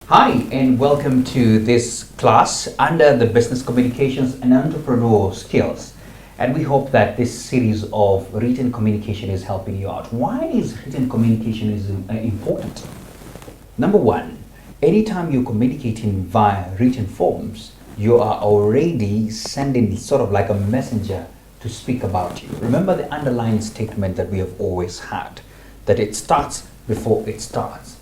Hi, and welcome to this class under the Business Communications and Entrepreneurial Skills. And we hope that this series of written communication is helping you out. Why is written communication important? Number one, anytime you're communicating via written forms, you are already sending sort of like a messenger to speak about you. Remember the underlying statement that we have always had, that it starts before it starts.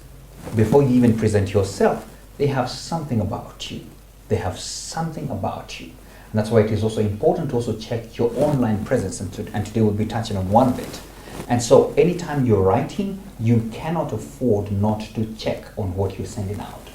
Before you even present yourself, they have something about you. They have something about you. And that's why it is also important to also check your online presence. And today we'll be touching on one of it. And so anytime you're writing, you cannot afford not to check on what you're sending out.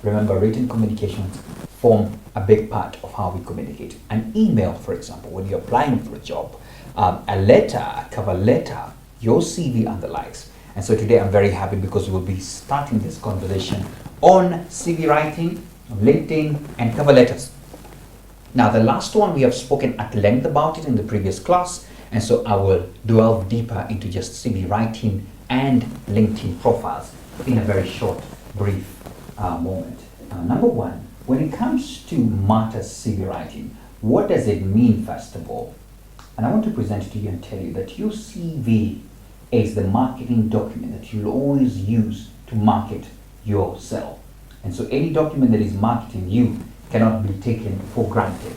Remember, written communications form a big part of how we communicate. An email, for example, when you're applying for a job, a letter, a cover letter, your CV and the likes. And so today I'm very happy because we'll be starting this conversation on CV writing, LinkedIn, and cover letters. Now, the last one we have spoken at length about it in the previous class, and so I will delve deeper into just CV writing and LinkedIn profiles in a very short, brief moment. Number one, when it comes to matters CV writing, what does it mean, first of all? And I want to present to you and tell you that your CV is the marketing document that you'll always use to market yourself. And so any document that is marketing you cannot be taken for granted.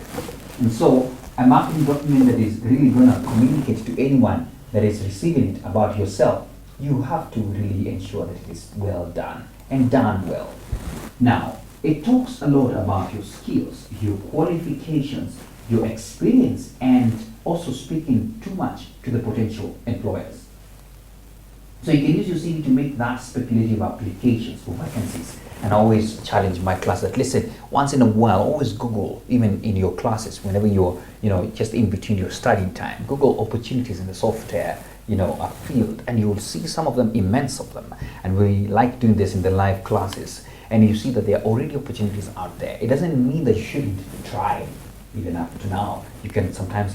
And so a marketing document that is really going to communicate to anyone that is receiving it about yourself, you have to really ensure that it is well done and done well. Now, it talks a lot about your skills, your qualifications, your experience, and also speaking too much to the potential employers. So you can use your CV to make that speculative applications for vacancies. And I always challenge my class that, listen, once in a while, always Google, even in your classes, whenever you're, just in between your study time, Google opportunities in the software, a field, and you will see some of them, immense of them. And we like doing this in the live classes. And you see that there are already opportunities out there. It doesn't mean that you shouldn't try even up to now. You can sometimes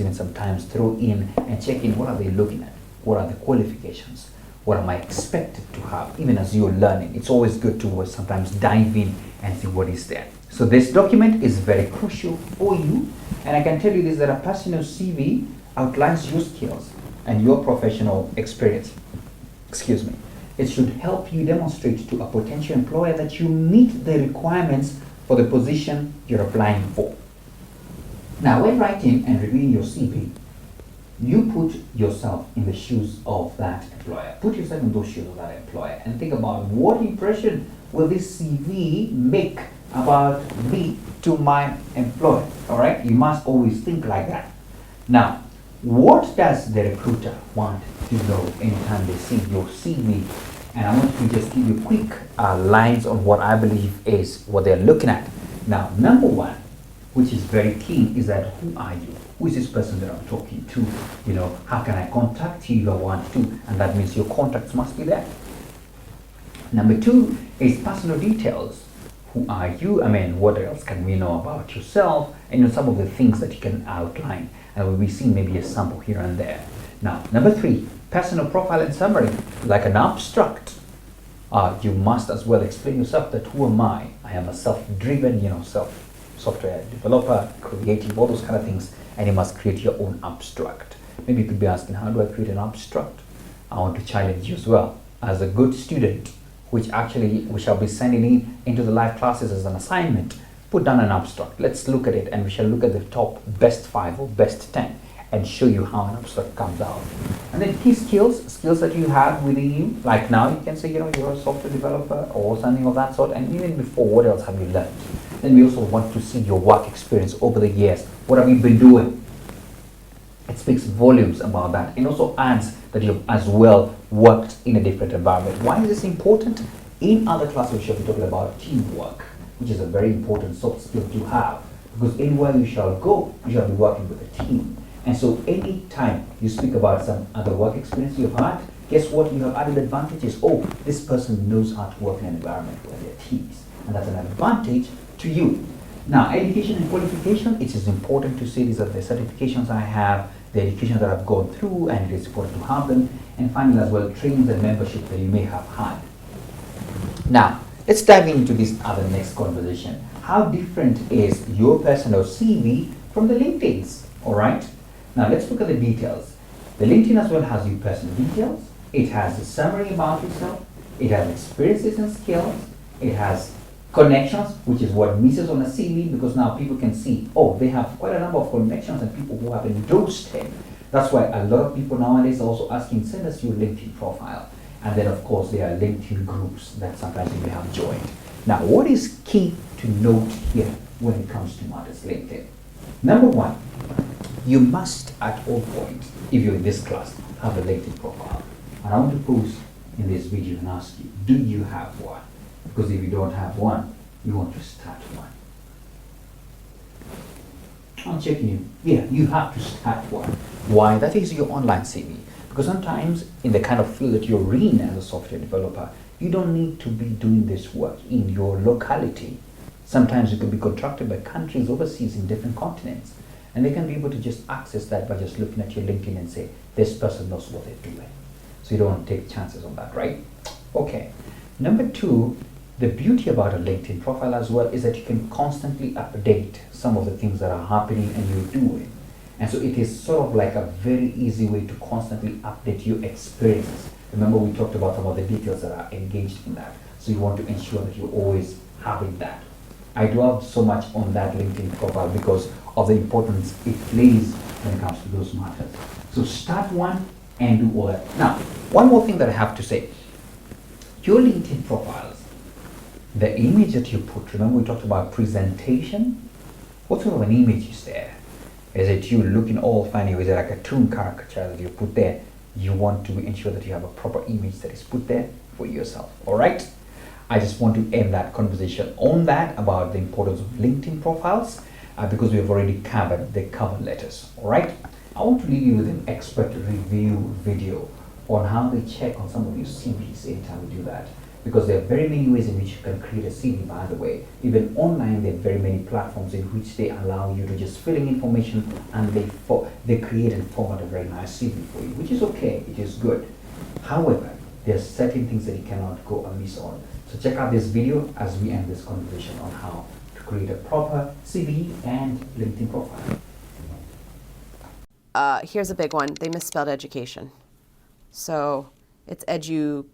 throw in and check in, what are they looking at? What are the qualifications? What am I expected to have? Even as you're learning, it's always good to sometimes dive in and see what is there. So this document is very crucial for you. And I can tell you this, that a personal CV outlines your skills and your professional experience. Excuse me. It should help you demonstrate to a potential employer that you meet the requirements for the position you're applying for. Now, when writing and reviewing your CV, you put yourself in the shoes of that employer. Put yourself in those shoes of that employer and think about, what impression will this CV make about me to my employer? All right, you must always think like that. Now, what does the recruiter want to know anytime they see your CV? And I want to just give you quick lines on what I believe is what they're looking at. Now, number one, which is very key, is that, who are you? Who is this person that I'm talking to? How can I contact you if I want to? And that means your contacts must be there. Number two is personal details. Who are you? What else can we know about yourself? And some of the things that you can outline. And we'll be seeing maybe a sample here and there. Now, number three, personal profile and summary, like an abstract. You must as well explain yourself, that who am I? I am a self-driven, software developer, creative, all those kind of things. And you must create your own abstract. Maybe you could be asking, how do I create an abstract? I want to challenge you as well. As a good student, which actually we shall be sending into the live classes as an assignment, put down an abstract. Let's look at it, and we shall look at the top best 5 or best 10 and show you how an abstract comes out. And then key skills that you have within you. Like now you can say, you're a software developer or something of that sort. And even before, what else have you learned? Then we also want to see your work experience over the years. What have you been doing? It speaks volumes about that, and also adds that you've as well worked in a different environment. Why is this important? In other classes, we shall be talking about teamwork, which is a very important soft skill to have, because anywhere you shall go, you shall be working with a team. And so any time you speak about some other work experience you've had, guess what? You have added advantages. Oh, this person knows how to work in an environment where there are teams, and that's an advantage to you. Now, education and qualification, it is important to say these are the certifications I have, the education that I've gone through, and it is important to have them. And finally as well, trainings and membership that you may have had. Now, let's dive into this other next conversation. How different is your personal CV from the LinkedIn's? All right. Now let's look at the details. The LinkedIn as well has your personal details. It has a summary about yourself. It has experiences and skills. It has connections, which is what misses on a CV, because now people can see, oh, they have quite a number of connections and people who have endorsed him. That's why a lot of people nowadays are also asking, send us your LinkedIn profile. And then of course there are LinkedIn groups that sometimes you may have joined. Now what is key to note here when it comes to matters LinkedIn? Number one, you must at all points, if you're in this class, have a LinkedIn profile. And I want to pose in this video and ask you, do you have one? Because if you don't have one, you want to start one. I'm checking you. Yeah, you have to start one. Why? That is your online CV. Because sometimes in the kind of field that you're in as a software developer, you don't need to be doing this work in your locality. Sometimes you could be contracted by countries overseas in different continents. And they can be able to just access that by just looking at your LinkedIn and say, this person knows what they're doing. So you don't want to take chances on that, right? Okay. Number two, the beauty about a LinkedIn profile as well is that you can constantly update some of the things that are happening and you're doing. And so it is sort of like a very easy way to constantly update your experiences. Remember we talked about some of the details that are engaged in that. So you want to ensure that you're always having that. I dwell so much on that LinkedIn profile because of the importance it plays when it comes to those matters. So start one and do all that. Now, one more thing that I have to say. Your LinkedIn profiles, the image that you put, remember we talked about presentation? What sort of an image is there? Is it you looking all funny, or is it like a cartoon caricature that you put there? You want to ensure that you have a proper image that is put there for yourself, all right? I just want to end that conversation on that about the importance of LinkedIn profiles because we have already covered the cover letters, all right? I want to leave you with an expert review video on how they check on some of your CVs anytime we do that. Because there are very many ways in which you can create a CV, by the way. Even online, there are very many platforms in which they allow you to just fill in information and they create and format a very nice CV for you, which is okay, it is good. However, there are certain things that you cannot go amiss on. So check out this video as we end this conversation on how to create a proper CV and LinkedIn profile. Here's a big one. They misspelled education. So it's education.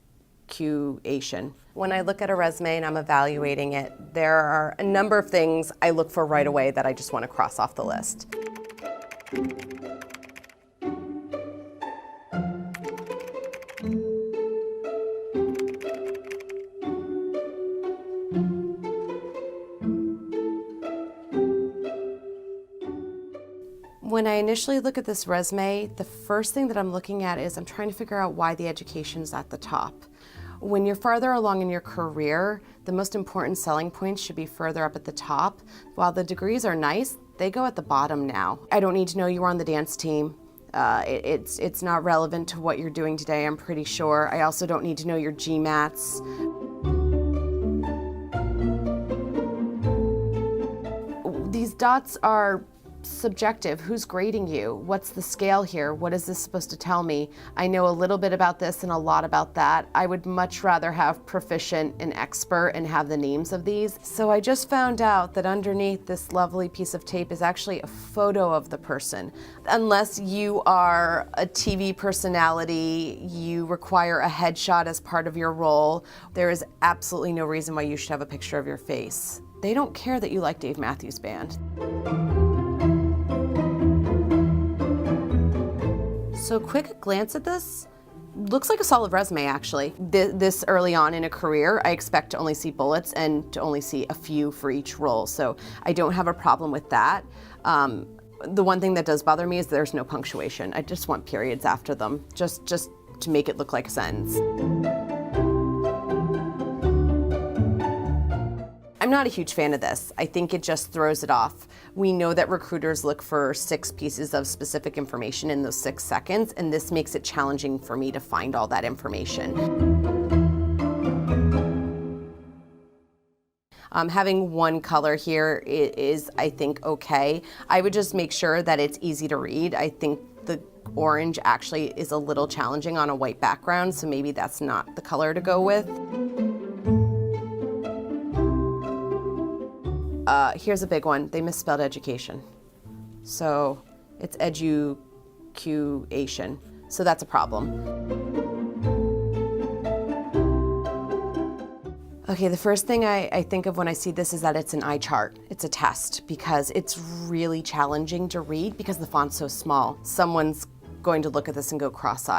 When I look at a resume and I'm evaluating it, there are a number of things I look for right away that I just want to cross off the list. When I initially look at this resume, the first thing that I'm looking at is I'm trying to figure out why the education is at the top. When you're farther along in your career, the most important selling points should be further up at the top. While the degrees are nice, they go at the bottom now. I don't need to know you were on the dance team. It's not relevant to what you're doing today, I'm pretty sure. I also don't need to know your GMATs. These dots are subjective. Who's grading you? What's the scale here? What is this supposed to tell me? I know a little bit about this and a lot about that. I would much rather have proficient and expert and have the names of these. So I just found out that underneath this lovely piece of tape is actually a photo of the person. Unless you are a TV personality, you require a headshot as part of your role, there is absolutely no reason why you should have a picture of your face. They don't care that you like Dave Matthews Band. So quick glance at this, looks like a solid resume actually. This early on in a career, I expect to only see bullets and to only see a few for each role. So I don't have a problem with that. The one thing that does bother me is there's no punctuation. I just want periods after them, just to make it look like a sentence. I'm not a huge fan of this. I think it just throws it off. We know that recruiters look for 6 pieces of specific information in those 6 seconds, and this makes it challenging for me to find all that information. Having one color here is, I think, okay. I would just make sure that it's easy to read. I think the orange actually is a little challenging on a white background, so maybe that's not the color to go with. Here's a big one. They misspelled education. So it's education. So that's a problem. Okay, the first thing I think of when I see this is that it's an eye chart. It's a test because it's really challenging to read because the font's so small. Someone's going to look at this and go cross-eyed.